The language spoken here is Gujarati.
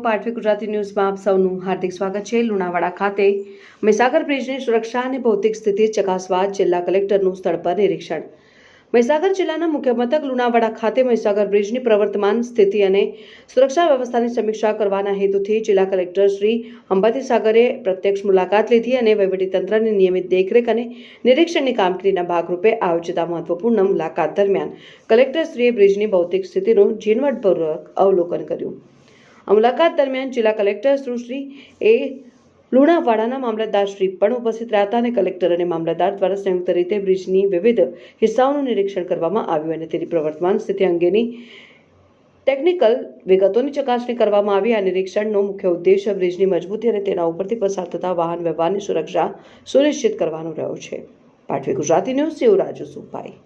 પાટવી ગુજરાતી ન્યૂઝમાં આપ સૌનું હાર્દિક સ્વાગત છે। લુણાવાડા ખાતે મહીસાગર બ્રિજની સુરક્ષા અને ભૌતિક સ્થિતિ ચકાસવા જિલ્લા કલેક્ટરનું સ્થળ પર નિરીક્ષણ। મહીસાગર જિલ્લાના મુખ્ય મથક લુણાવાડા ખાતે મહીસાગર બ્રિજની પ્રવર્તમાન સ્થિતિ અને સુરક્ષા વ્યવસ્થાની સમીક્ષા કરવાના હેતુથી જિલ્લા કલેક્ટર શ્રી અંબાતી સાગરે પ્રત્યક્ષ મુલાકાત લીધી અને વહીવટીતંત્રની નિયમિત દેખરેખ અને નિરીક્ષણની કામગીરીના ભાગરૂપે આયોજિત આ મહત્વપૂર્ણ મુલાકાત દરમિયાન કલેક્ટરશ્રીએ બ્રિજની ભૌતિક સ્થિતિનું ઝીણવટપૂર્વક અવલોકન કર્યું। આ મુલાકાત દરમિયાન જિલ્લા કલેક્ટર શ્રી એ લુણાવાડાના મામલતદાર શ્રી પણ ઉપસ્થિત રહ્યા હતા અને કલેક્ટર અને મામલતદાર દ્વારા સંયુક્ત રીતે બ્રિજની વિવિધ હિસ્સાઓનું નિરીક્ષણ કરવામાં આવ્યું અને તેની પ્રવર્તમાન સ્થિતિ અંગેની ટેકનિકલ વિગતોની ચકાસણી કરવામાં આવી। આ નિરીક્ષણનો મુખ્ય ઉદ્દેશ્ય બ્રિજની મજબૂતી અને તેના ઉપરથી પસાર થતા વાહન વ્યવહારની સુરક્ષા સુનિશ્ચિત કરવાનો રહ્યો છે। પાટવી ગુજરાતી ન્યૂઝ યુવરાજ સુભાઈ।